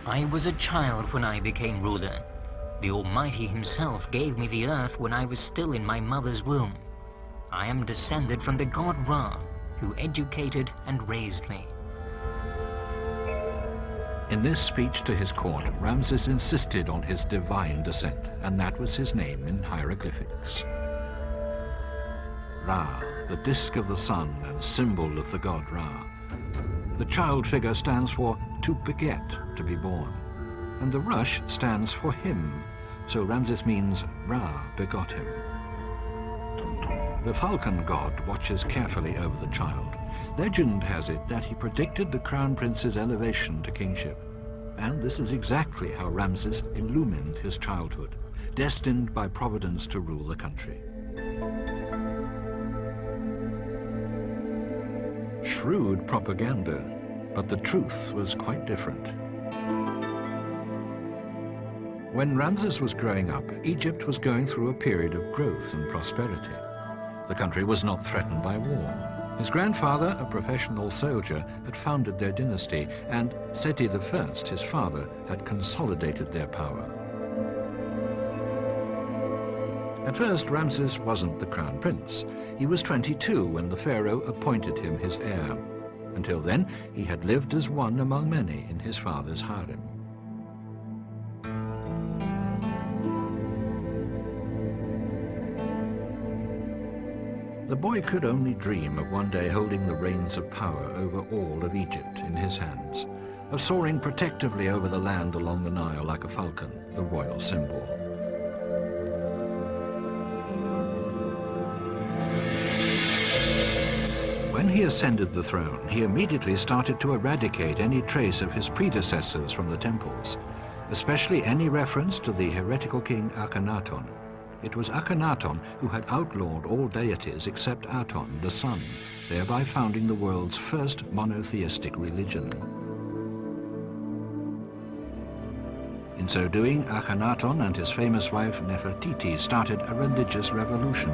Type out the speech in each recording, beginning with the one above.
I was a child when I became ruler. The Almighty himself gave me the earth when I was still in my mother's womb. I am descended from the god Ra, who educated and raised me. In this speech to his court, Ramses insisted on his divine descent, and that was his name in hieroglyphics. Ra, the disk of the sun and symbol of the god Ra. The child figure stands for to beget, to be born, and the rush stands for him, so Ramses means Ra begot him. The falcon god watches carefully over the child. Legend has it that he predicted the crown prince's elevation to kingship, and this is exactly how Ramses illumined his childhood, destined by providence to rule the country. Shrewd propaganda, but the truth was quite different. When Ramses was growing up, Egypt was going through a period of growth and prosperity. The country was not threatened by war. His grandfather, a professional soldier, had founded their dynasty, and Seti I, his father, had consolidated their power. At first, Ramses wasn't the crown prince. He was 22 when the pharaoh appointed him his heir. Until then, he had lived as one among many in his father's harem. The boy could only dream of one day holding the reins of power over all of Egypt in his hands, of soaring protectively over the land along the Nile like a falcon, the royal symbol. When he ascended the throne, he immediately started to eradicate any trace of his predecessors from the temples, especially any reference to the heretical king Akhenaten. It was Akhenaten who had outlawed all deities except Aton, the sun, thereby founding the world's first monotheistic religion. In so doing, Akhenaten and his famous wife Nefertiti started a religious revolution.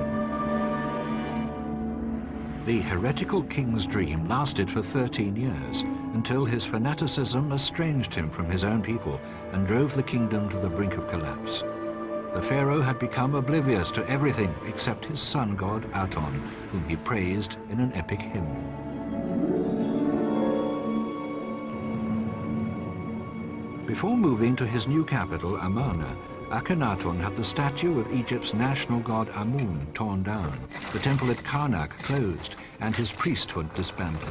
The heretical king's dream lasted for 13 years, until his fanaticism estranged him from his own people and drove the kingdom to the brink of collapse. The pharaoh had become oblivious to everything except his sun god Aton, whom he praised in an epic hymn. Before moving to his new capital, Amarna, Akhenaten had the statue of Egypt's national god Amun torn down, the temple at Karnak closed, and his priesthood disbanded.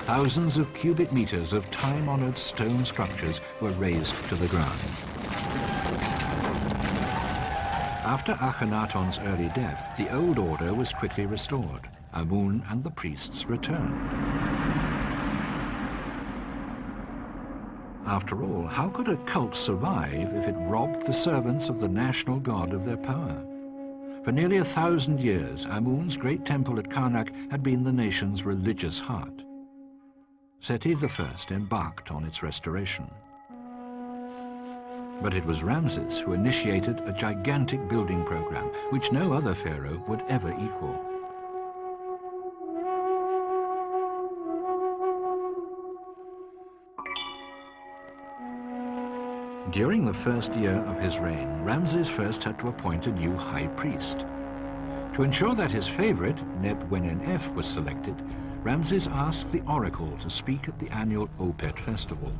Thousands of cubic meters of time-honored stone structures were razed to the ground. After Akhenaten's early death, the old order was quickly restored. Amun and the priests returned. After all, how could a cult survive if it robbed the servants of the national god of their power? For nearly 1,000 years, Amun's great temple at Karnak had been the nation's religious heart. Seti I embarked on its restoration. But it was Ramses who initiated a gigantic building program, which no other pharaoh would ever equal. During the first year of his reign, Ramses first had to appoint a new high priest. To ensure that his favorite, Neb-wenenf, was selected, Ramses asked the oracle to speak at the annual Opet festival.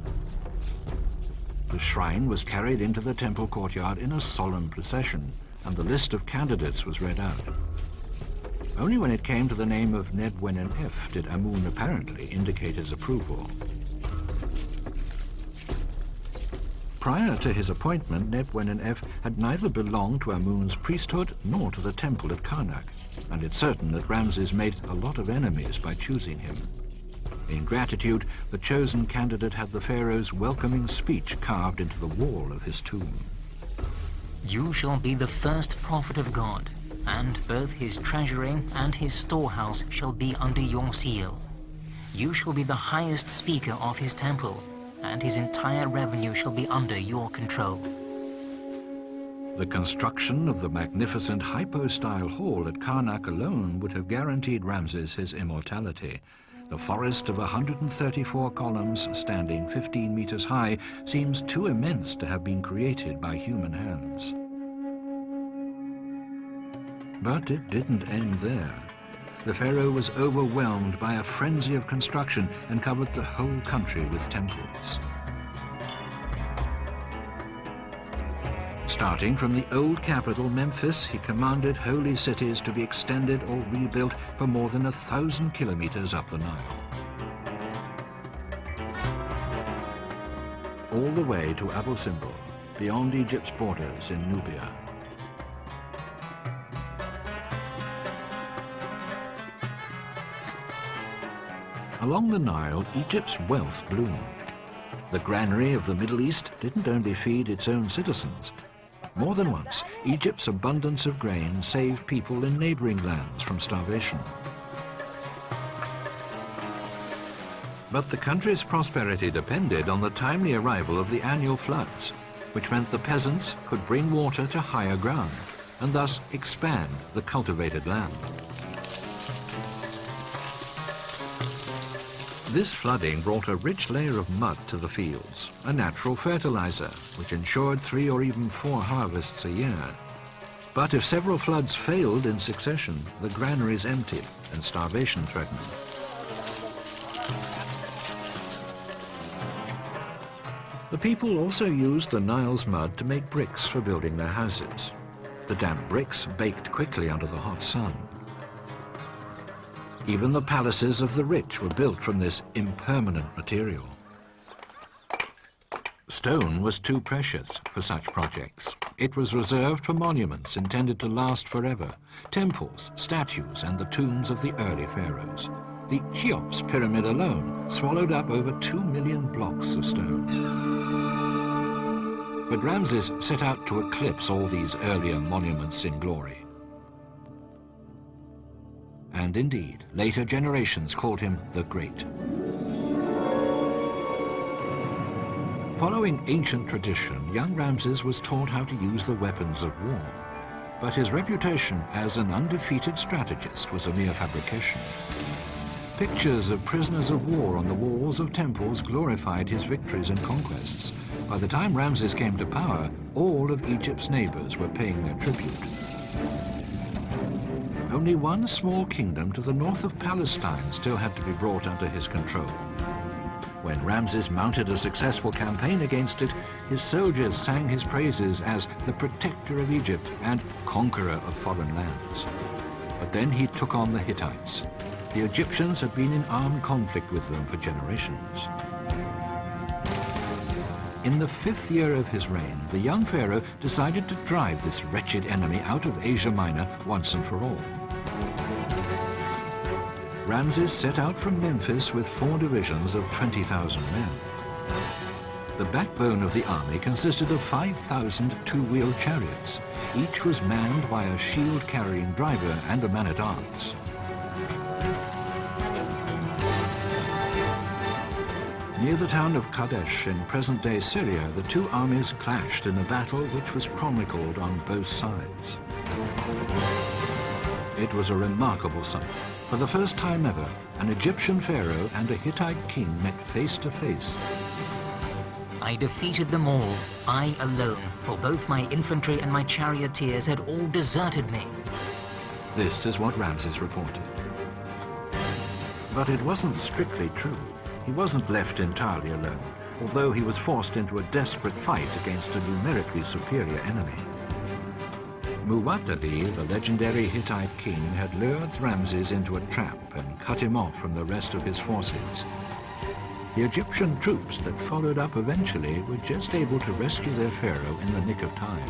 The shrine was carried into the temple courtyard in a solemn procession, and the list of candidates was read out. Only when it came to the name of Neb-wenenf did Amun apparently indicate his approval. Prior to his appointment, Neb-wenenf had neither belonged to Amun's priesthood nor to the temple at Karnak, and it's certain that Ramses made a lot of enemies by choosing him. In gratitude, the chosen candidate had the pharaoh's welcoming speech carved into the wall of his tomb. You shall be the first prophet of God, and both his treasury and his storehouse shall be under your seal. You shall be the highest speaker of his temple, and his entire revenue shall be under your control. The construction of the magnificent hypo-style hall at Karnak alone would have guaranteed Ramses his immortality. The forest of 134 columns standing 15 meters high seems too immense to have been created by human hands. But it didn't end there. The pharaoh was overwhelmed by a frenzy of construction and covered the whole country with temples. Starting from the old capital, Memphis, he commanded holy cities to be extended or rebuilt for more than 1,000 kilometers up the Nile. All the way to Abu Simbel, beyond Egypt's borders in Nubia. Along the Nile, Egypt's wealth bloomed. The granary of the Middle East didn't only feed its own citizens. More than once, Egypt's abundance of grain saved people in neighboring lands from starvation. But the country's prosperity depended on the timely arrival of the annual floods, which meant the peasants could bring water to higher ground and thus expand the cultivated land. This flooding brought a rich layer of mud to the fields, a natural fertilizer, which ensured 3 or even 4 harvests a year. But if several floods failed in succession, the granaries emptied and starvation threatened. The people also used the Nile's mud to make bricks for building their houses. The damp bricks baked quickly under the hot sun. Even the palaces of the rich were built from this impermanent material. Stone was too precious for such projects. It was reserved for monuments intended to last forever, temples, statues, and the tombs of the early pharaohs. The Cheops pyramid alone swallowed up over 2 million blocks of stone. But Ramses set out to eclipse all these earlier monuments in glory. And indeed, later generations called him the Great. Following ancient tradition, young Ramses was taught how to use the weapons of war. But his reputation as an undefeated strategist was a mere fabrication. Pictures of prisoners of war on the walls of temples glorified his victories and conquests. By the time Ramses came to power, all of Egypt's neighbors were paying their tribute. Only one small kingdom to the north of Palestine still had to be brought under his control. When Ramses mounted a successful campaign against it, his soldiers sang his praises as the protector of Egypt and conqueror of foreign lands. But then he took on the Hittites. The Egyptians had been in armed conflict with them for generations. In the 5th year of his reign, the young pharaoh decided to drive this wretched enemy out of Asia Minor once and for all. Ramses set out from Memphis with 4 divisions of 20,000 men. The backbone of the army consisted of 5,000 two-wheeled chariots. Each was manned by a shield-carrying driver and a man-at-arms. Near the town of Kadesh in present-day Syria, the 2 armies clashed in a battle which was chronicled on both sides. It was a remarkable sight. For the first time ever, an Egyptian pharaoh and a Hittite king met face to face. I defeated them all, I alone, for both my infantry and my charioteers had all deserted me. This is what Ramses reported. But it wasn't strictly true. He wasn't left entirely alone, although he was forced into a desperate fight against a numerically superior enemy. Muwatalli, the legendary Hittite king, had lured Ramses into a trap and cut him off from the rest of his forces. The Egyptian troops that followed up eventually were just able to rescue their pharaoh in the nick of time.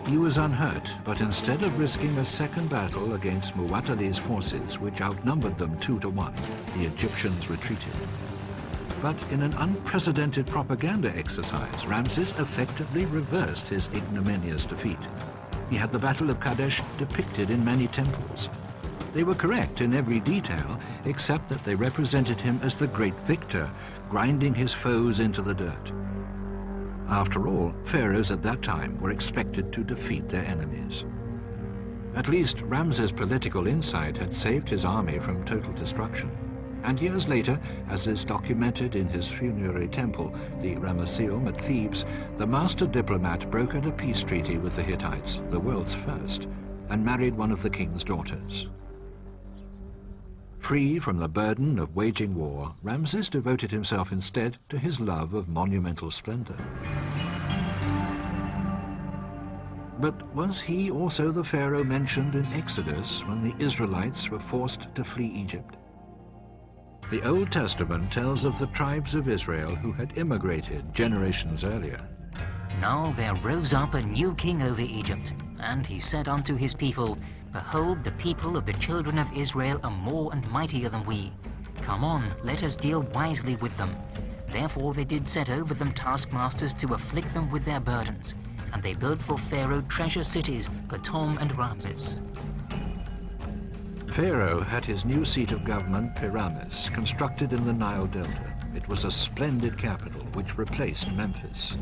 He was unhurt, but instead of risking a second battle against Muwatalli's forces, which outnumbered them 2 to 1, the Egyptians retreated. But in an unprecedented propaganda exercise, Ramses effectively reversed his ignominious defeat. He had the Battle of Kadesh depicted in many temples. They were correct in every detail, except that they represented him as the great victor, grinding his foes into the dirt. After all, pharaohs at that time were expected to defeat their enemies. At least Ramses' political insight had saved his army from total destruction. And years later, as is documented in his funerary temple, the Ramesseum at Thebes, the master diplomat brokered a peace treaty with the Hittites, the world's first, and married one of the king's daughters. Free from the burden of waging war, Ramses devoted himself instead to his love of monumental splendor. But was he also the pharaoh mentioned in Exodus when the Israelites were forced to flee Egypt? The Old Testament tells of the tribes of Israel who had immigrated generations earlier. Now there rose up a new king over Egypt, and he said unto his people, Behold, the people of the children of Israel are more and mightier than we. Come on, let us deal wisely with them. Therefore they did set over them taskmasters to afflict them with their burdens, and they built for Pharaoh treasure cities, Pithom and Ramses. Pharaoh had his new seat of government, Pyramus, constructed in the Nile Delta. It was a splendid capital which replaced Memphis.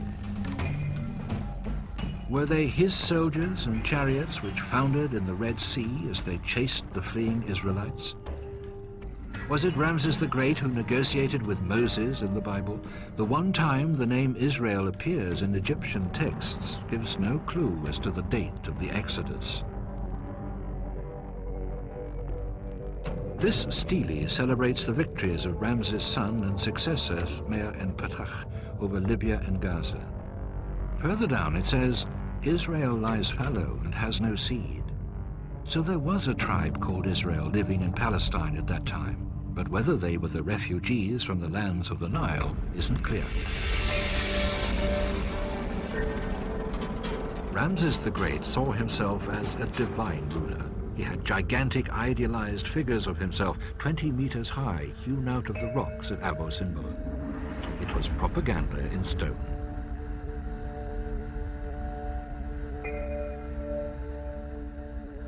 Were they his soldiers and chariots which foundered in the Red Sea as they chased the fleeing Israelites? Was it Ramses the Great who negotiated with Moses in the Bible? The one time the name Israel appears in Egyptian texts gives no clue as to the date of the Exodus. This stele celebrates the victories of Ramses' son and successor, Mer-en-Ptah, over Libya and Gaza. Further down it says, Israel lies fallow and has no seed. So there was a tribe called Israel living in Palestine at that time, but whether they were the refugees from the lands of the Nile isn't clear. Ramses the Great saw himself as a divine ruler. He had gigantic idealized figures of himself 20 meters high, hewn out of the rocks at Abu Simbel. It was propaganda in stone.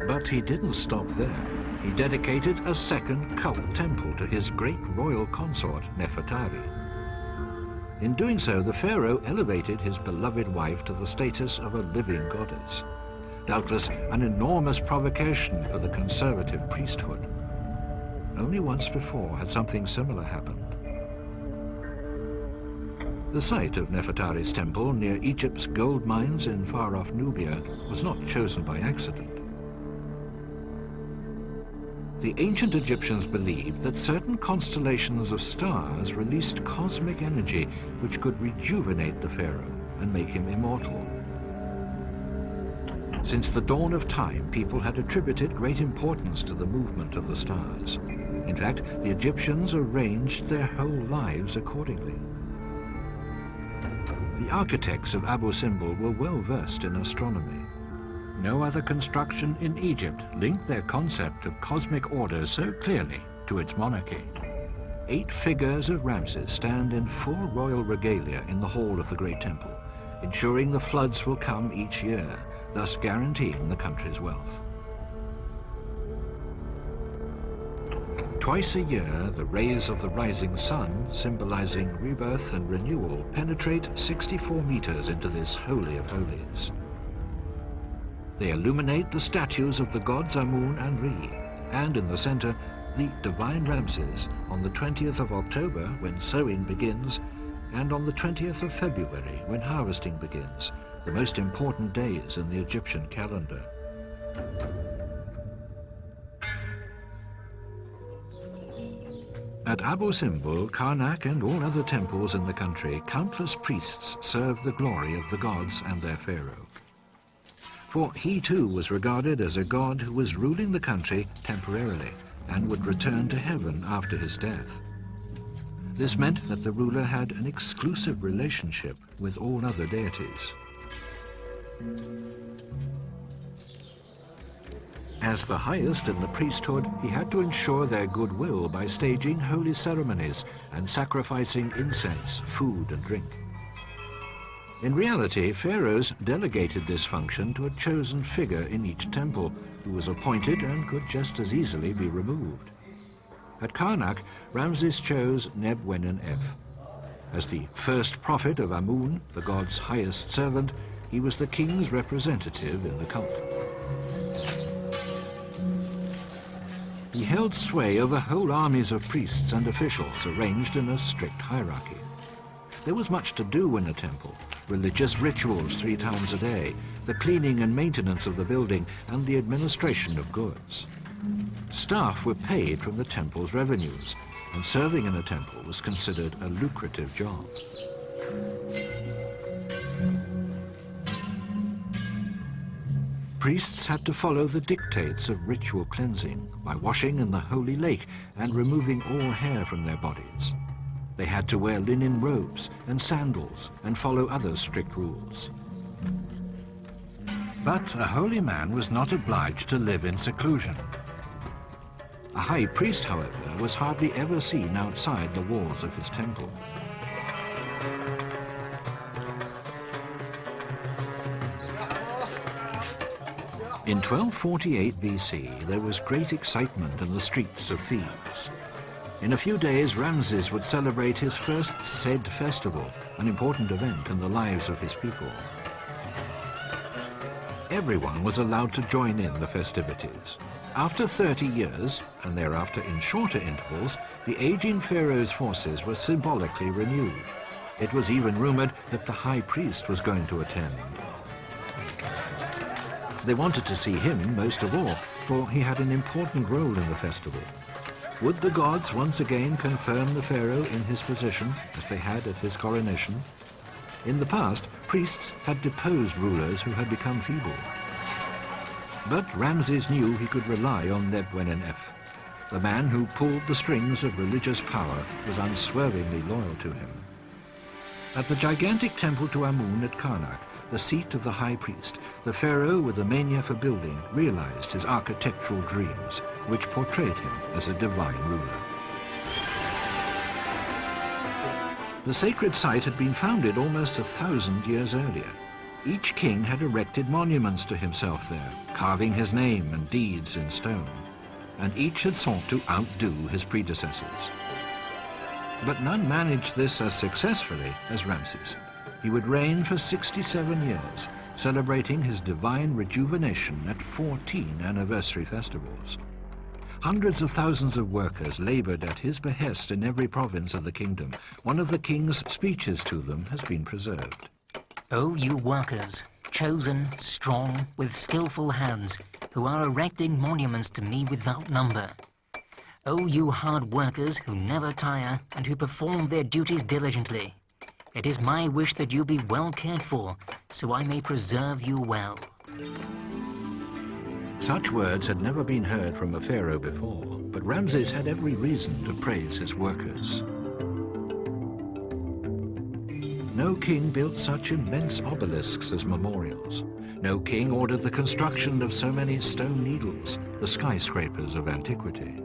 But he didn't stop there. He dedicated a second cult temple to his great royal consort, Nefertari. In doing so, the pharaoh elevated his beloved wife to the status of a living goddess. Doubtless an enormous provocation for the conservative priesthood. Only once before had something similar happened. The site of Nefertari's temple near Egypt's gold mines in far-off Nubia was not chosen by accident. The ancient Egyptians believed that certain constellations of stars released cosmic energy which could rejuvenate the pharaoh and make him immortal. Since the dawn of time, people had attributed great importance to the movement of the stars. In fact, the Egyptians arranged their whole lives accordingly. The architects of Abu Simbel were well versed in astronomy. No other construction in Egypt linked their concept of cosmic order so clearly to its monarchy. 8 figures of Ramses stand in full royal regalia in the hall of the Great Temple, ensuring the floods will come each year, thus guaranteeing the country's wealth. Twice a year, the rays of the rising sun, symbolizing rebirth and renewal, penetrate 64 meters into this holy of holies. They illuminate the statues of the gods Amun and Re, and in the center, the divine Ramses on the 20th of October when sowing begins, and on the 20th of February when harvesting begins, the most important days in the Egyptian calendar. At Abu Simbel, Karnak, and all other temples in the country, countless priests served the glory of the gods and their pharaoh. For he too was regarded as a god who was ruling the country temporarily and would return to heaven after his death. This meant that the ruler had an exclusive relationship with all other deities. As the highest in the priesthood, he had to ensure their goodwill by staging holy ceremonies and sacrificing incense, food, and drink. In reality, pharaohs delegated this function to a chosen figure in each temple, who was appointed and could just as easily be removed. At Karnak, Ramses chose Neb-Wenun-F. As the first prophet of Amun, the god's highest servant, he was the king's representative in the cult. He held sway over whole armies of priests and officials arranged in a strict hierarchy. There was much to do in a temple: religious rituals 3 times a day, the cleaning and maintenance of the building, and the administration of goods. Staff were paid from the temple's revenues, and serving in a temple was considered a lucrative job. Priests had to follow the dictates of ritual cleansing by washing in the holy lake and removing all hair from their bodies. They had to wear linen robes and sandals and follow other strict rules. But a holy man was not obliged to live in seclusion. A high priest, however, was hardly ever seen outside the walls of his temple. In 1248 BC, there was great excitement in the streets of Thebes. In a few days, Ramses would celebrate his first Sed festival, an important event in the lives of his people. Everyone was allowed to join in the festivities. After 30 years, and thereafter in shorter intervals, the aging pharaoh's forces were symbolically renewed. It was even rumored that the high priest was going to attend. They wanted to see him most of all, for he had an important role in the festival. Would the gods once again confirm the pharaoh in his position, as they had at his coronation? In the past, priests had deposed rulers who had become feeble. But Ramses knew he could rely on Neb-Wenenef. The man who pulled the strings of religious power was unswervingly loyal to him. At the gigantic temple to Amun at Karnak, the seat of the high priest, the pharaoh with a mania for building realized his architectural dreams, which portrayed him as a divine ruler. The sacred site had been founded almost 1,000 years earlier. Each king had erected monuments to himself there, carving his name and deeds in stone, and each had sought to outdo his predecessors. But none managed this as successfully as Ramses. He would reign for 67 years, celebrating his divine rejuvenation at 14 anniversary festivals. Hundreds of thousands of workers labored at his behest in every province of the kingdom. One of the king's speeches to them has been preserved. O you workers, chosen, strong, with skillful hands, who are erecting monuments to me without number. O you hard workers who never tire and who perform their duties diligently. It is my wish that you be well cared for, so I may preserve you well. Such words had never been heard from a pharaoh before, but Ramses had every reason to praise his workers. No king built such immense obelisks as memorials. No king ordered the construction of so many stone needles, the skyscrapers of antiquity.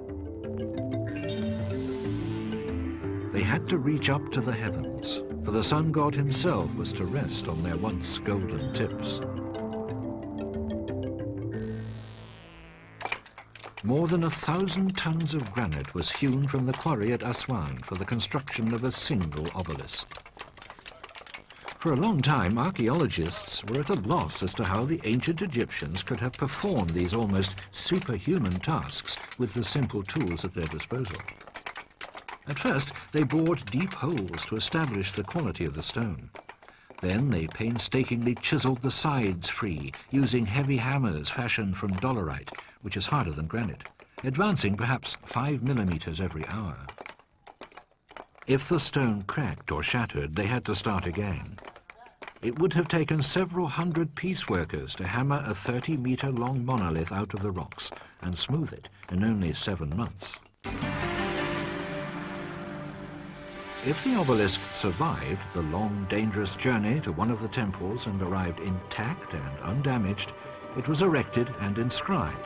They had to reach up to the heavens, for the sun god himself was to rest on their once golden tips. More than 1,000 tons of granite was hewn from the quarry at Aswan for the construction of a single obelisk. For a long time, archaeologists were at a loss as to how the ancient Egyptians could have performed these almost superhuman tasks with the simple tools at their disposal. At first, they bored deep holes to establish the quality of the stone. Then they painstakingly chiseled the sides free, using heavy hammers fashioned from dolerite, which is harder than granite, advancing perhaps 5 millimeters every hour. If the stone cracked or shattered, they had to start again. It would have taken several hundred pieceworkers to hammer a 30-meter-long monolith out of the rocks and smooth it in only 7 months. If the obelisk survived the long, dangerous journey to one of the temples and arrived intact and undamaged, it was erected and inscribed.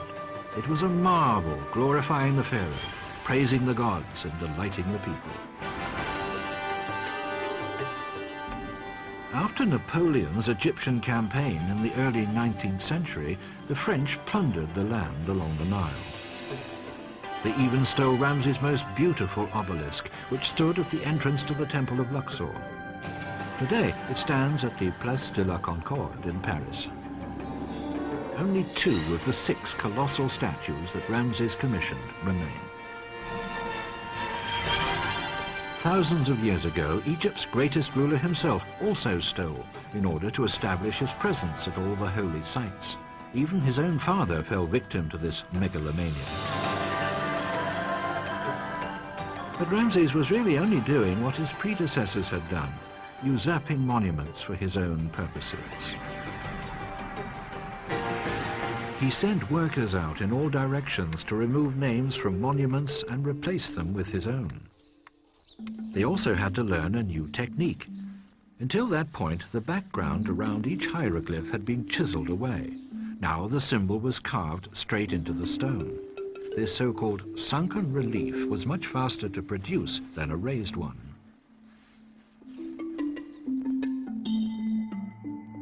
It was a marvel, glorifying the pharaoh, praising the gods and delighting the people. After Napoleon's Egyptian campaign in the early 19th century, the French plundered the land along the Nile. They even stole Ramses' most beautiful obelisk, which stood at the entrance to the Temple of Luxor. Today, it stands at the Place de la Concorde in Paris. only 2 of the 6 colossal statues that Ramses commissioned remain. Thousands of years ago, Egypt's greatest ruler himself also stole in order to establish his presence at all the holy sites. Even his own father fell victim to this megalomania. But Ramses was really only doing what his predecessors had done, usurping monuments for his own purposes. He sent workers out in all directions to remove names from monuments and replace them with his own. They also had to learn a new technique. Until that point, the background around each hieroglyph had been chiseled away. Now the symbol was carved straight into the stone. This so-called sunken relief was much faster to produce than a raised one.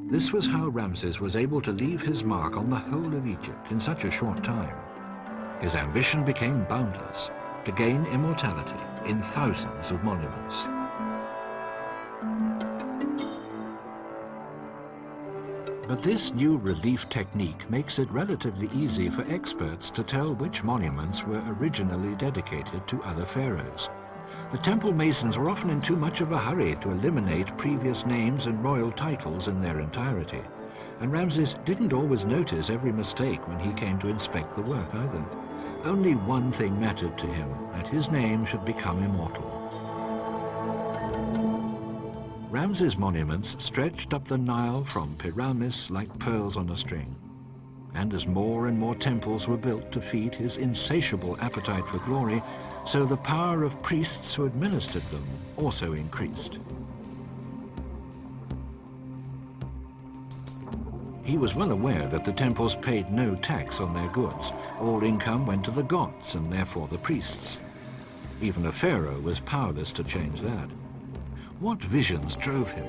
This was how Ramses was able to leave his mark on the whole of Egypt in such a short time. His ambition became boundless, to gain immortality in thousands of monuments. But this new relief technique makes it relatively easy for experts to tell which monuments were originally dedicated to other pharaohs. The temple masons were often in too much of a hurry to eliminate previous names and royal titles in their entirety, and Ramses didn't always notice every mistake when he came to inspect the work either. Only one thing mattered to him, that his name should become immortal. Ramses' monuments stretched up the Nile from Pyramis like pearls on a string. And as more and more temples were built to feed his insatiable appetite for glory, so the power of priests who administered them also increased. He was well aware that the temples paid no tax on their goods. All income went to the gods and therefore the priests. Even a pharaoh was powerless to change that. What visions drove him?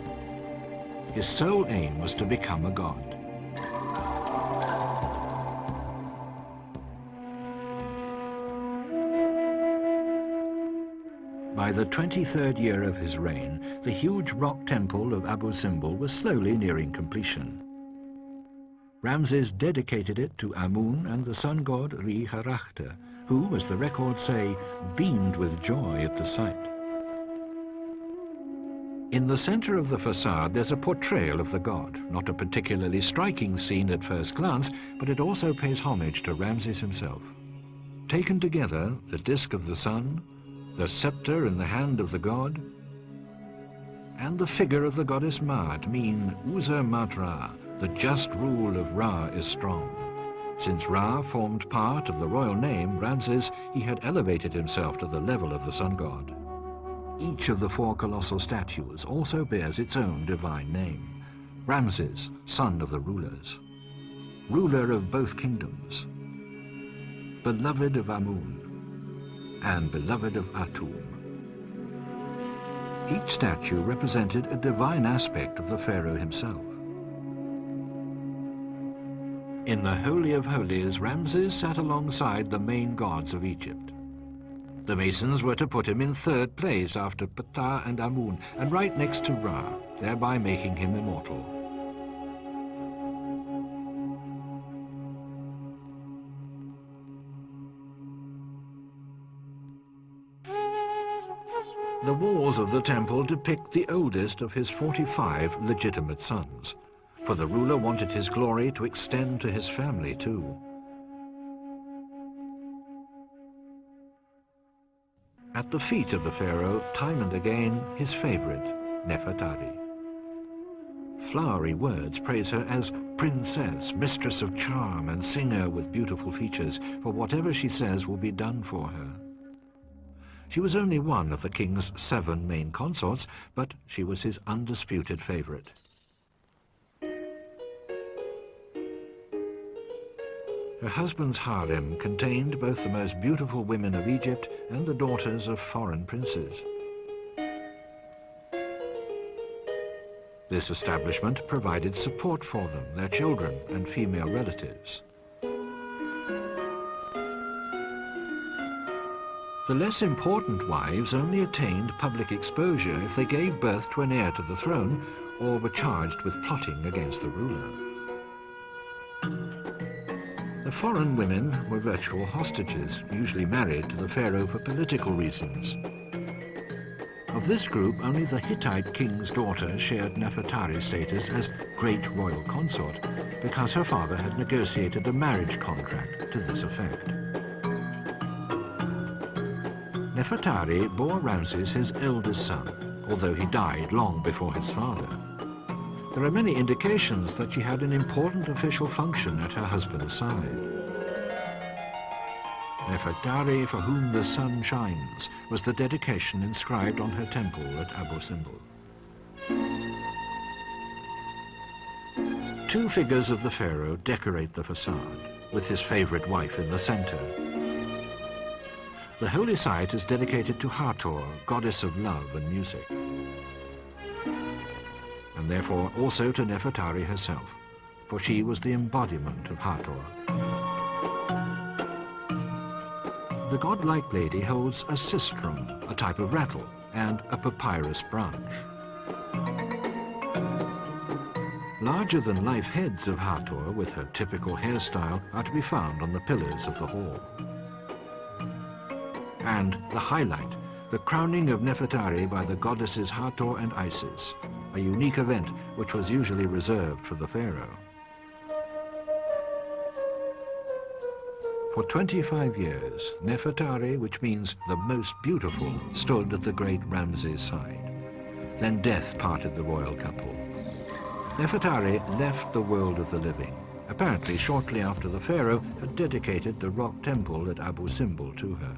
His sole aim was to become a god. By the 23rd year of his reign, the huge rock temple of Abu Simbel was slowly nearing completion. Ramses dedicated it to Amun and the sun god Re-Harakhte, who, as the records say, beamed with joy at the sight. In the center of the facade, there's a portrayal of the god, not a particularly striking scene at first glance, but it also pays homage to Ramses himself. Taken together, the disk of the sun, the scepter in the hand of the god, and the figure of the goddess Maat mean Uzer Matra, the just rule of Ra is strong. Since Ra formed part of the royal name, Ramses, he had elevated himself to the level of the sun god. Each of the 4 colossal statues also bears its own divine name. Ramses, son of the rulers, ruler of both kingdoms, beloved of Amun, and beloved of Atum. Each statue represented a divine aspect of the pharaoh himself. In the Holy of Holies, Ramses sat alongside the main gods of Egypt. The masons were to put him in 3rd place after Ptah and Amun, and right next to Ra, thereby making him immortal. The walls of the temple depict the oldest of his 45 legitimate sons, for the ruler wanted his glory to extend to his family too. At the feet of the pharaoh, time and again, his favorite, Nefertari. Flowery words praise her as princess, mistress of charm, and singer with beautiful features, for whatever she says will be done for her. She was only one of the king's 7 main consorts, but she was his undisputed favorite. Her husband's harem contained both the most beautiful women of Egypt and the daughters of foreign princes. This establishment provided support for them, their children, and female relatives. The less important wives only attained public exposure if they gave birth to an heir to the throne or were charged with plotting against the ruler. The foreign women were virtual hostages, usually married to the pharaoh for political reasons. Of this group, only the Hittite king's daughter shared Nefertari's status as great royal consort because her father had negotiated a marriage contract to this effect. Nefertari bore Ramses his eldest son, although he died long before his father. There are many indications that she had an important official function at her husband's side. Nefertari, for whom the sun shines, was the dedication inscribed on her temple at Abu Simbel. Two figures of the pharaoh decorate the facade, with his favorite wife in the center. The holy site is dedicated to Hathor, goddess of love and music, and therefore also to Nefertari herself, for she was the embodiment of Hathor. The godlike lady holds a sistrum, a type of rattle, and a papyrus branch. Larger-than-life heads of Hathor, with her typical hairstyle, are to be found on the pillars of the hall. And the highlight, the crowning of Nefertari by the goddesses Hathor and Isis, a unique event which was usually reserved for the pharaoh. For 25 years, Nefertari, which means the most beautiful, stood at the great Ramses' side. Then death parted the royal couple. Nefertari left the world of the living, apparently shortly after the pharaoh had dedicated the rock temple at Abu Simbel to her.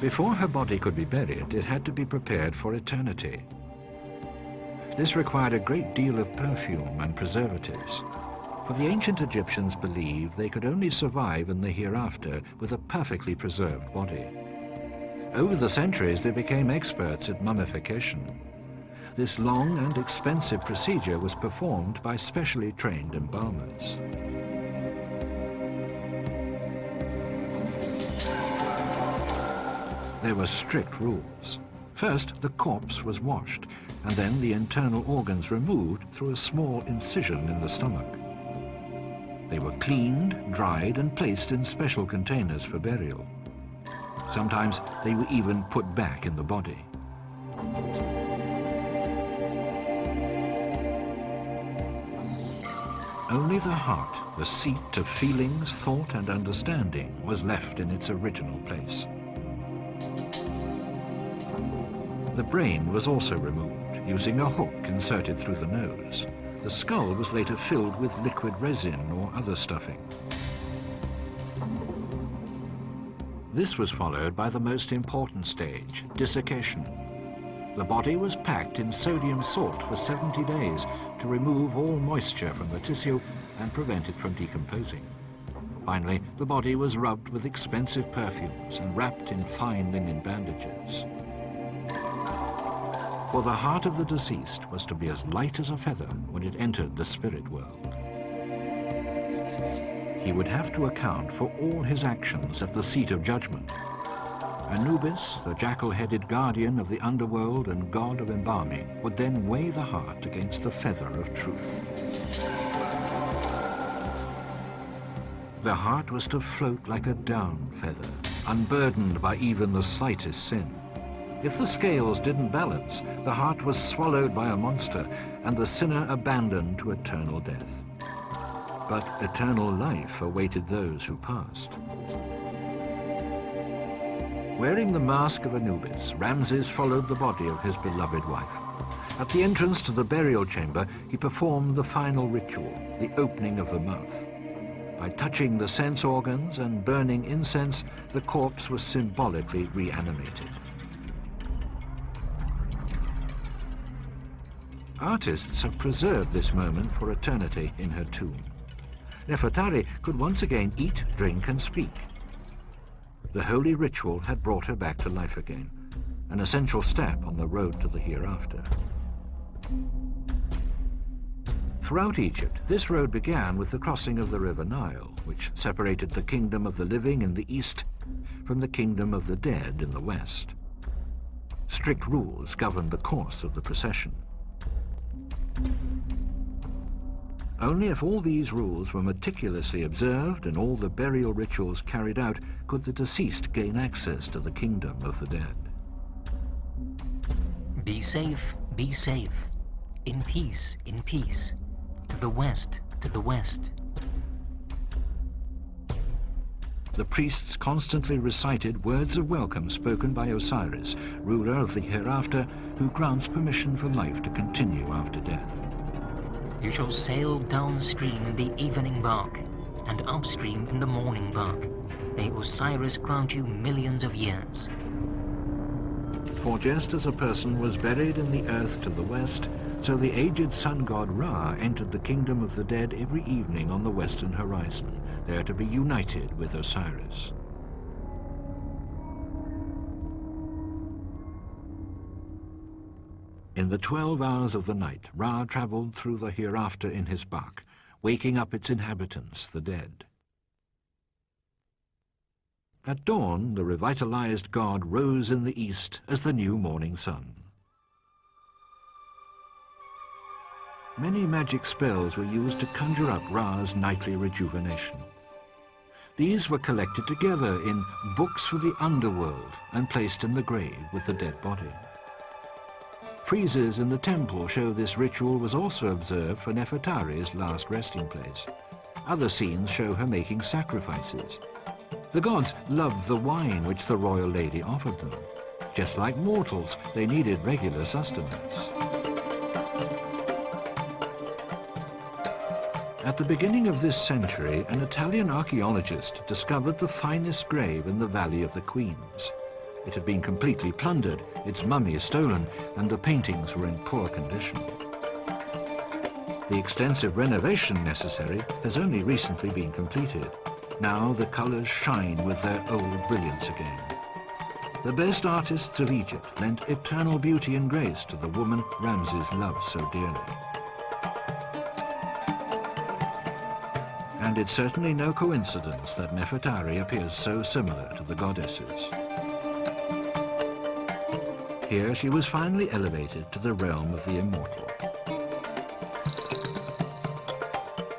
Before her body could be buried, it had to be prepared for eternity. This required a great deal of perfume and preservatives, for the ancient Egyptians believed they could only survive in the hereafter with a perfectly preserved body. Over the centuries, they became experts at mummification. This long and expensive procedure was performed by specially trained embalmers. There were strict rules. First, the corpse was washed, and then the internal organs removed through a small incision in the stomach. They were cleaned, dried, and placed in special containers for burial. Sometimes they were even put back in the body. Only the heart, the seat of feelings, thought, and understanding, was left in its original place. The brain was also removed, using a hook inserted through the nose. The skull was later filled with liquid resin or other stuffing. This was followed by the most important stage, desiccation. The body was packed in sodium salt for 70 days to remove all moisture from the tissue and prevent it from decomposing. Finally, the body was rubbed with expensive perfumes and wrapped in fine linen bandages. For the heart of the deceased was to be as light as a feather when it entered the spirit world. He would have to account for all his actions at the seat of judgment. Anubis, the jackal-headed guardian of the underworld and god of embalming, would then weigh the heart against the feather of truth. The heart was to float like a down feather, unburdened by even the slightest sin. If the scales didn't balance, the heart was swallowed by a monster and the sinner abandoned to eternal death. But eternal life awaited those who passed. Wearing the mask of Anubis, Ramses followed the body of his beloved wife. At the entrance to the burial chamber, he performed the final ritual, the opening of the mouth. By touching the sense organs and burning incense, the corpse was symbolically reanimated. Artists have preserved this moment for eternity in her tomb. Nefertari could once again eat, drink, and speak. The holy ritual had brought her back to life again, an essential step on the road to the hereafter. Throughout Egypt, this road began with the crossing of the river Nile, which separated the kingdom of the living in the east from the kingdom of the dead in the west. Strict rules governed the course of the procession. Only if all these rules were meticulously observed and all the burial rituals carried out could the deceased gain access to the kingdom of the dead. Be safe, be safe. In peace, in peace. To the west, to the west. The priests constantly recited words of welcome spoken by Osiris, ruler of the hereafter, who grants permission for life to continue after death. You shall sail downstream in the evening bark, and upstream in the morning bark. May Osiris grant you millions of years. For just as a person was buried in the earth to the west, so the aged sun god Ra entered the kingdom of the dead every evening on the western horizon, there to be united with Osiris. In the 12 hours of the night, Ra traveled through the hereafter in his bark, waking up its inhabitants, the dead. At dawn, the revitalized god rose in the east as the new morning sun. Many magic spells were used to conjure up Ra's nightly rejuvenation. These were collected together in books for the underworld and placed in the grave with the dead body. Friezes in the temple show this ritual was also observed for Nefertari's last resting place. Other scenes show her making sacrifices. The gods loved the wine which the royal lady offered them. Just like mortals, they needed regular sustenance. At the beginning of this century, an Italian archaeologist discovered the finest grave in the Valley of the Queens. It had been completely plundered, its mummy stolen, and the paintings were in poor condition. The extensive renovation necessary has only recently been completed. Now the colors shine with their old brilliance again. The best artists of Egypt lent eternal beauty and grace to the woman Ramses loved so dearly. And it's certainly no coincidence that Nefertari appears so similar to the goddesses. Here she was finally elevated to the realm of the immortal.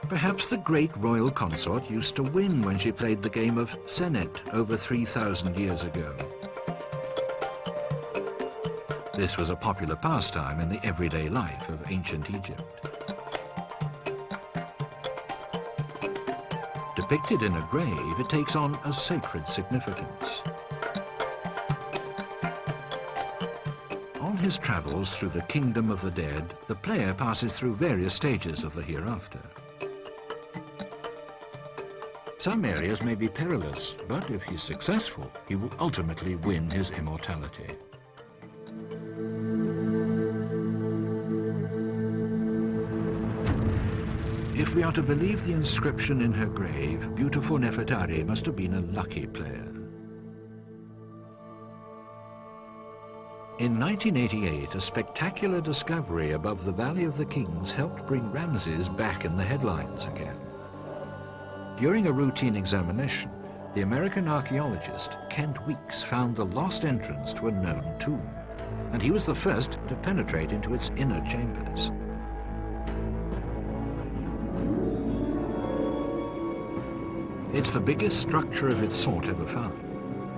Perhaps the great royal consort used to win when she played the game of Senet over 3,000 years ago. This was a popular pastime in the everyday life of ancient Egypt. Depicted in a grave, it takes on a sacred significance. On his travels through the kingdom of the dead, the player passes through various stages of the hereafter. Some areas may be perilous, but if he's successful, he will ultimately win his immortality. If we are to believe the inscription in her grave, beautiful Nefertari must have been a lucky player. In 1988, a spectacular discovery above the Valley of the Kings helped bring Ramses back in the headlines again. During a routine examination, the American archaeologist Kent Weeks found the lost entrance to a known tomb, and he was the first to penetrate into its inner chambers. It's the biggest structure of its sort ever found,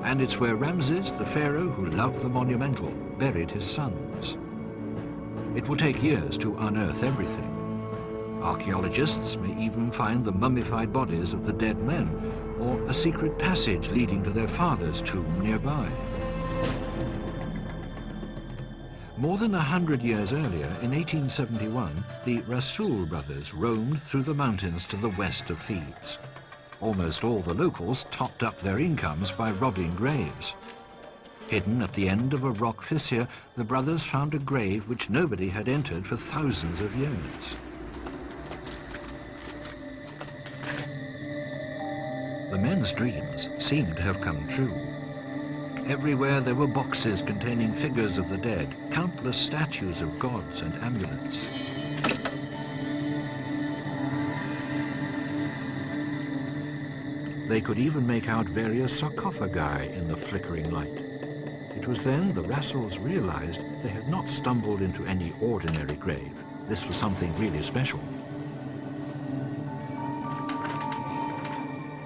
and it's where Ramses, the pharaoh who loved the monumental, buried his sons. It will take years to unearth everything. Archaeologists may even find the mummified bodies of the dead men, or a secret passage leading to their father's tomb nearby. More than 100 years earlier, in 1871, the Rasul brothers roamed through the mountains to the west of Thebes. Almost all the locals topped up their incomes by robbing graves. Hidden at the end of a rock fissure, the brothers found a grave which nobody had entered for thousands of years. The men's dreams seemed to have come true. Everywhere there were boxes containing figures of the dead, countless statues of gods and amulets. They could even make out various sarcophagi in the flickering light. It It was then the Ramses realized they had not stumbled into any ordinary grave. This was something really special.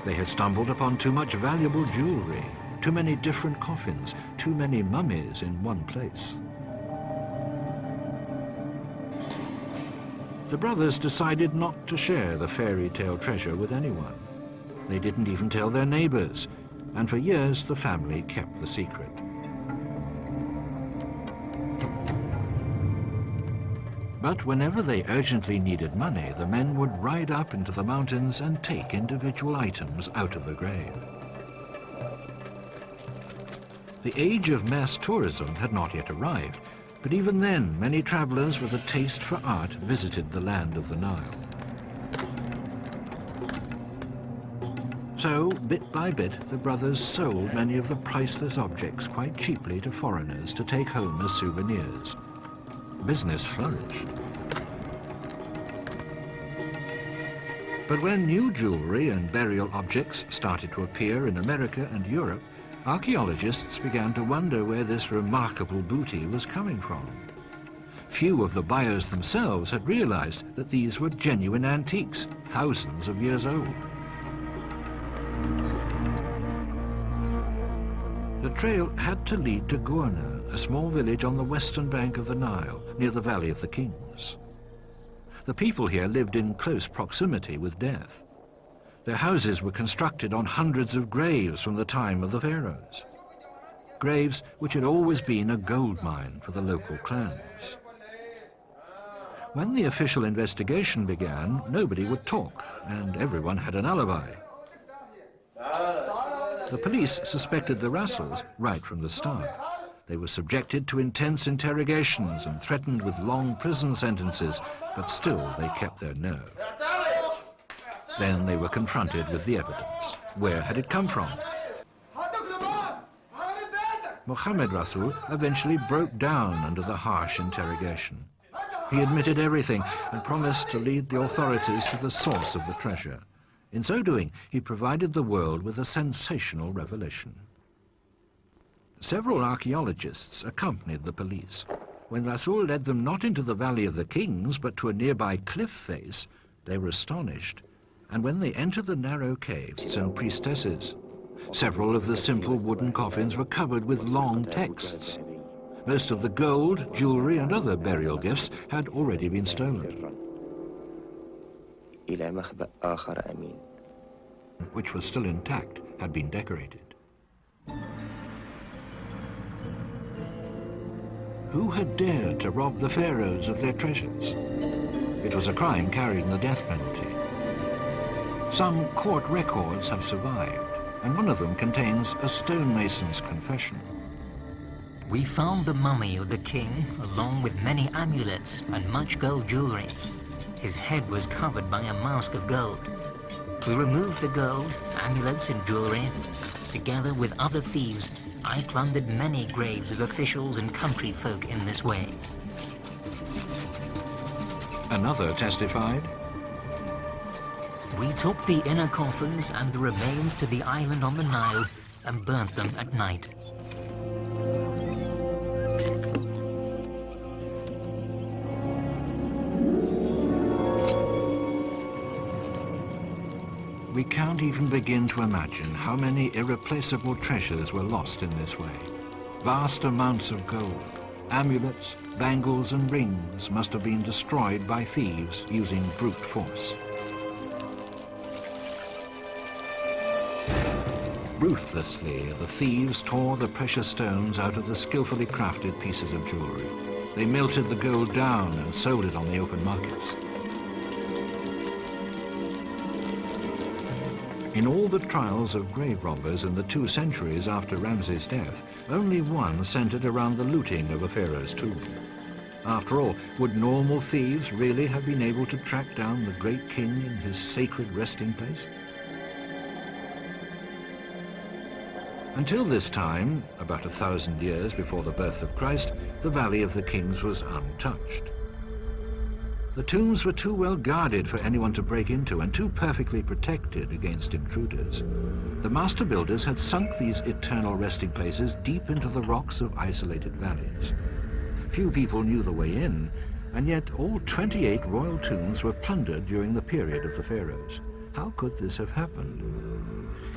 They had stumbled upon too much valuable jewelry, too many different coffins, too many mummies in one place. The brothers decided not to share the fairy tale treasure with anyone. They didn't even tell their neighbors, and for years the family kept the secret. But whenever they urgently needed money, the men would ride up into the mountains and take individual items out of the grave. The age of mass tourism had not yet arrived, but even then, many travelers with a taste for art visited the land of the Nile. So, bit by bit, the brothers sold many of the priceless objects quite cheaply to foreigners to take home as souvenirs. Business flourished. But when new jewelry and burial objects started to appear in America and Europe, archaeologists began to wonder where this remarkable booty was coming from. Few of the buyers themselves had realized that these were genuine antiques, thousands of years old. The trail had to lead to Gourna, a small village on the western bank of the Nile, near the Valley of the Kings. The people here lived in close proximity with death. Their houses were constructed on hundreds of graves from the time of the pharaohs. Graves which had always been a gold mine for the local clans. When the official investigation began, nobody would talk, and everyone had an alibi. The police suspected the Ramses right from the start. They were subjected to intense interrogations and threatened with long prison sentences, but still they kept their nerve. Then they were confronted with the evidence. Where had it come from? Mohammed Rasul eventually broke down under the harsh interrogation. He admitted everything and promised to lead the authorities to the source of the treasure. In so doing, he provided the world with a sensational revelation. Several archaeologists accompanied the police. When Rasul led them not into the Valley of the Kings, but to a nearby cliff face, they were astonished. And when they entered the narrow caves and priestesses, several of the simple wooden coffins were covered with long texts. Most of the gold, jewelry, and other burial gifts had already been stolen, which was still intact, had been decorated. Who had dared to rob the pharaohs of their treasures? It was a crime carrying the death penalty. Some court records have survived, and one of them contains a stonemason's confession. We found the mummy of the king, along with many amulets and much gold jewelry. His head was covered by a mask of gold. We removed the gold, amulets and jewelry. Together with other thieves, I plundered many graves of officials and country folk in this way. Another testified. We took the inner coffins and the remains to the island on the Nile and burnt them at night. We can't even begin to imagine how many irreplaceable treasures were lost in this way. Vast amounts of gold, amulets, bangles and rings must have been destroyed by thieves using brute force. Ruthlessly, the thieves tore the precious stones out of the skillfully crafted pieces of jewelry. They melted the gold down and sold it on the open markets. In all the trials of grave robbers in the 2 centuries after Ramses' death, only one centered around the looting of a pharaoh's tomb. After all, would normal thieves really have been able to track down the great king in his sacred resting place? Until this time, about 1,000 years before the birth of Christ, the Valley of the Kings was untouched. The tombs were too well guarded for anyone to break into and too perfectly protected against intruders. The master builders had sunk these eternal resting places deep into the rocks of isolated valleys. Few people knew the way in, and yet all 28 royal tombs were plundered during the period of the pharaohs. How could this have happened?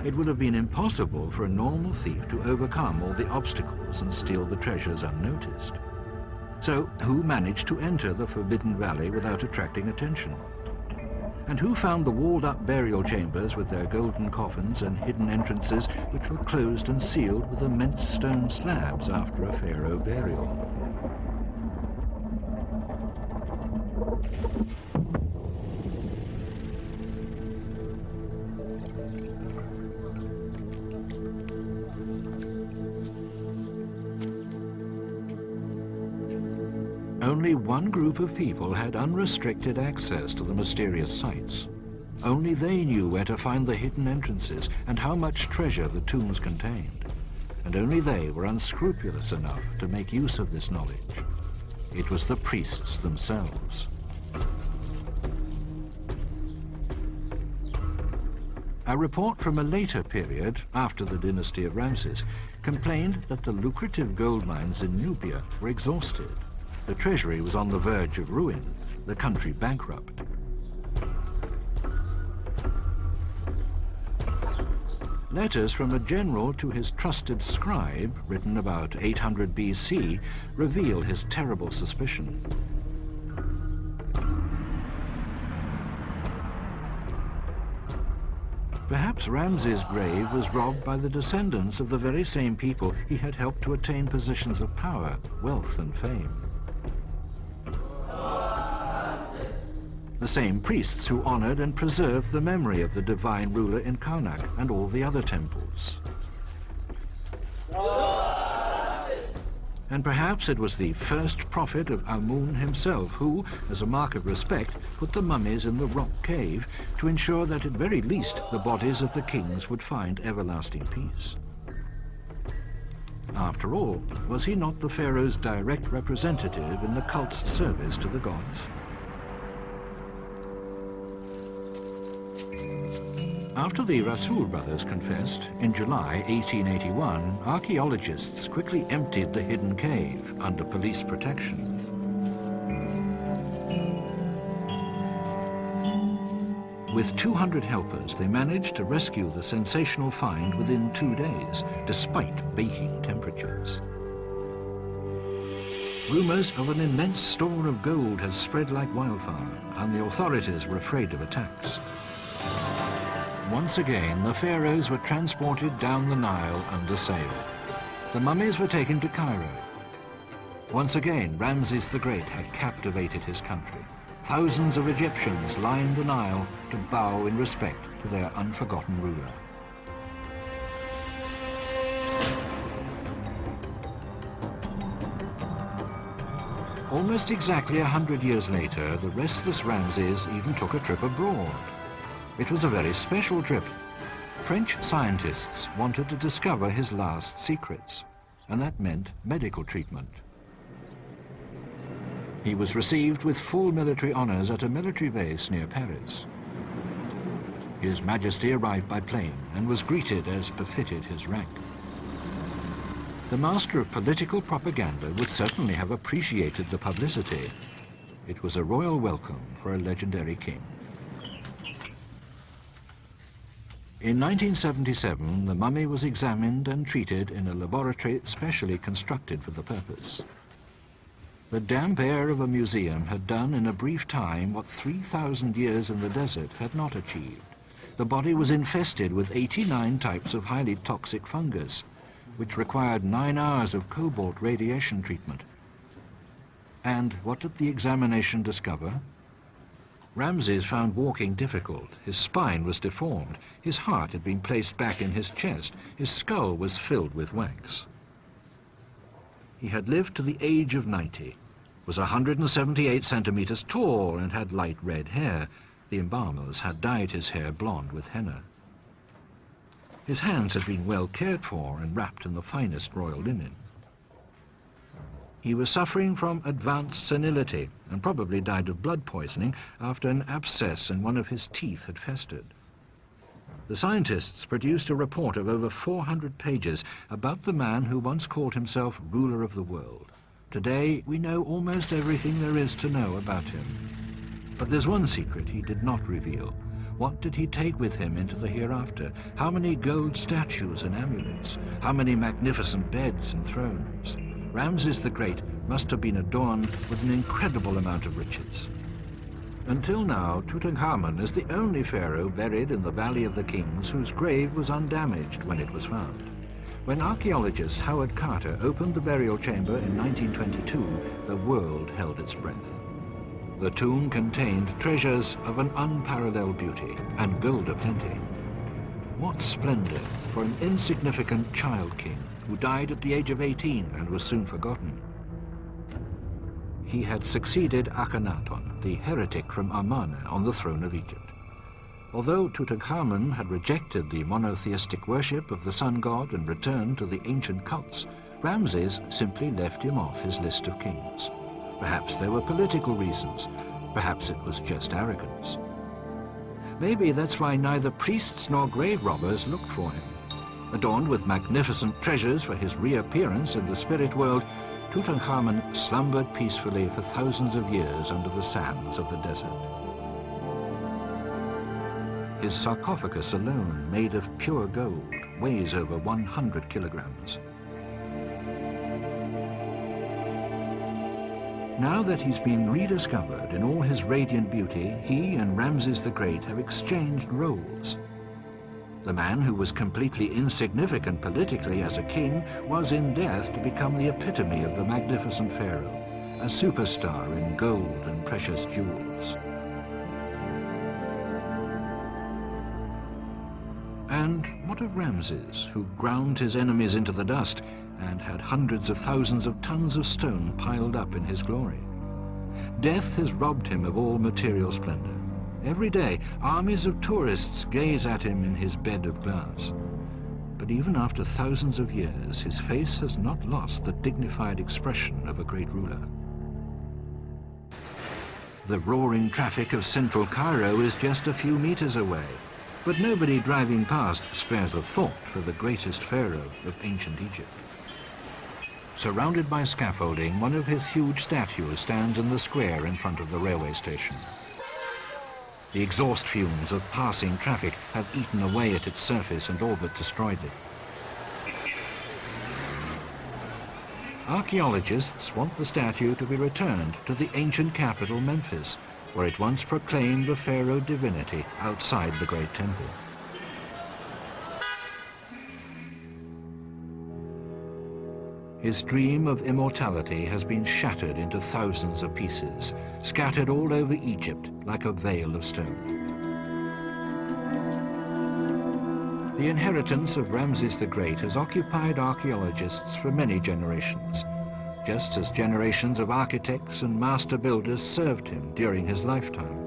It would have been impossible for a normal thief to overcome all the obstacles and steal the treasures unnoticed. So, who managed to enter the Forbidden Valley without attracting attention? And who found the walled-up burial chambers with their golden coffins and hidden entrances which were closed and sealed with immense stone slabs after a pharaoh burial? Only one group of people had unrestricted access to the mysterious sites. Only they knew where to find the hidden entrances and how much treasure the tombs contained. And only they were unscrupulous enough to make use of this knowledge. It was the priests themselves. A report from a later period, after the dynasty of Ramses, complained that the lucrative gold mines in Nubia were exhausted. The treasury was on the verge of ruin, the country bankrupt. Letters from a general to his trusted scribe, written about 800 BC, reveal his terrible suspicion. Perhaps Ramses' grave was robbed by the descendants of the very same people he had helped to attain positions of power, wealth, and fame. The same priests who honored and preserved the memory of the divine ruler in Karnak and all the other temples. And perhaps it was the first prophet of Amun himself who, as a mark of respect, put the mummies in the rock cave to ensure that at very least the bodies of the kings would find everlasting peace. After all, was he not the pharaoh's direct representative in the cult's service to the gods? After the Rasul brothers confessed, in July 1881, archaeologists quickly emptied the hidden cave under police protection. With 200 helpers, they managed to rescue the sensational find within 2 days, despite baking temperatures. Rumors of an immense store of gold had spread like wildfire, and the authorities were afraid of attacks. Once again, the pharaohs were transported down the Nile under sail. The mummies were taken to Cairo. Once again, Ramses the Great had captivated his country. Thousands of Egyptians lined the Nile to bow in respect to their unforgotten ruler. Almost exactly 100 years later, the restless Ramses even took a trip abroad. It was a very special trip. French scientists wanted to discover his last secrets, and that meant medical treatment. He was received with full military honors at a military base near Paris. His Majesty arrived by plane and was greeted as befitted his rank. The master of political propaganda would certainly have appreciated the publicity. It was a royal welcome for a legendary king. In 1977, the mummy was examined and treated in a laboratory specially constructed for the purpose. The damp air of a museum had done in a brief time what 3,000 years in the desert had not achieved. The body was infested with 89 types of highly toxic fungus, which required 9 hours of cobalt radiation treatment. And what did the examination discover? Ramses found walking difficult. His spine was deformed. His heart had been placed back in his chest. His skull was filled with wax. He had lived to the age of 90, was 178 centimeters tall, and had light red hair. The embalmers had dyed his hair blonde with henna. His hands had been well cared for and wrapped in the finest royal linen. He was suffering from advanced senility and probably died of blood poisoning after an abscess in one of his teeth had festered. The scientists produced a report of over 400 pages about the man who once called himself ruler of the world. Today, we know almost everything there is to know about him. But there's one secret he did not reveal. What did he take with him into the hereafter? How many gold statues and amulets? How many magnificent beds and thrones? Ramses the Great must have been adorned with an incredible amount of riches. Until now, Tutankhamun is the only pharaoh buried in the Valley of the Kings whose grave was undamaged when it was found. When archaeologist Howard Carter opened the burial chamber in 1922, the world held its breath. The tomb contained treasures of an unparalleled beauty and gold aplenty. What splendor for an insignificant child king who died at the age of 18 and was soon forgotten. He had succeeded Akhenaton, the heretic from Amarna, on the throne of Egypt. Although Tutankhamun had rejected the monotheistic worship of the sun god and returned to the ancient cults, Ramses simply left him off his list of kings. Perhaps there were political reasons. Perhaps it was just arrogance. Maybe that's why neither priests nor grave robbers looked for him. Adorned with magnificent treasures for his reappearance in the spirit world, Tutankhamun slumbered peacefully for thousands of years under the sands of the desert. His sarcophagus alone, made of pure gold, weighs over 100 kilograms. Now that he's been rediscovered in all his radiant beauty, he and Ramses the Great have exchanged roles. The man who was completely insignificant politically as a king was in death to become the epitome of the magnificent pharaoh, a superstar in gold and precious jewels. And what of Ramses, who ground his enemies into the dust and had hundreds of thousands of tons of stone piled up in his glory? Death has robbed him of all material splendor. Every day, armies of tourists gaze at him in his bed of glass. But even after thousands of years, his face has not lost the dignified expression of a great ruler. The roaring traffic of central Cairo is just a few meters away, but nobody driving past spares a thought for the greatest pharaoh of ancient Egypt. Surrounded by scaffolding, one of his huge statues stands in the square in front of the railway station. The exhaust fumes of passing traffic have eaten away at its surface and all but destroyed it. Archaeologists want the statue to be returned to the ancient capital, Memphis, where it once proclaimed the pharaoh divinity outside the great temple. His dream of immortality has been shattered into thousands of pieces, scattered all over Egypt like a veil of stone. The inheritance of Ramses the Great has occupied archaeologists for many generations, just as generations of architects and master builders served him during his lifetime.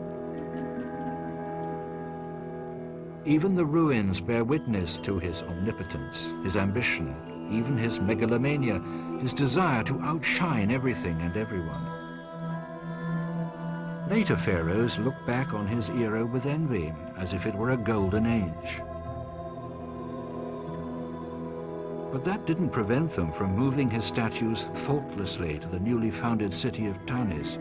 Even the ruins bear witness to his omnipotence, his ambition, even his megalomania, his desire to outshine everything and everyone. Later pharaohs look back on his era with envy, as if it were a golden age. But that didn't prevent them from moving his statues thoughtlessly to the newly founded city of Tanis.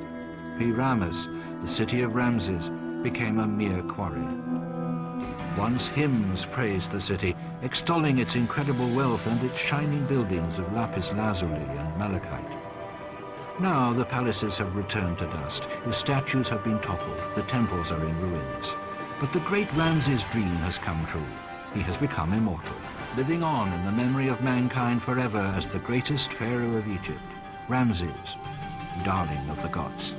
Ramses, the city of Ramses, became a mere quarry. Once hymns praised the city, extolling its incredible wealth and its shining buildings of lapis lazuli and malachite. Now the palaces have returned to dust, the statues have been toppled, the temples are in ruins. But the great Ramses' dream has come true. He has become immortal, living on in the memory of mankind forever as the greatest pharaoh of Egypt, Ramses, darling of the gods.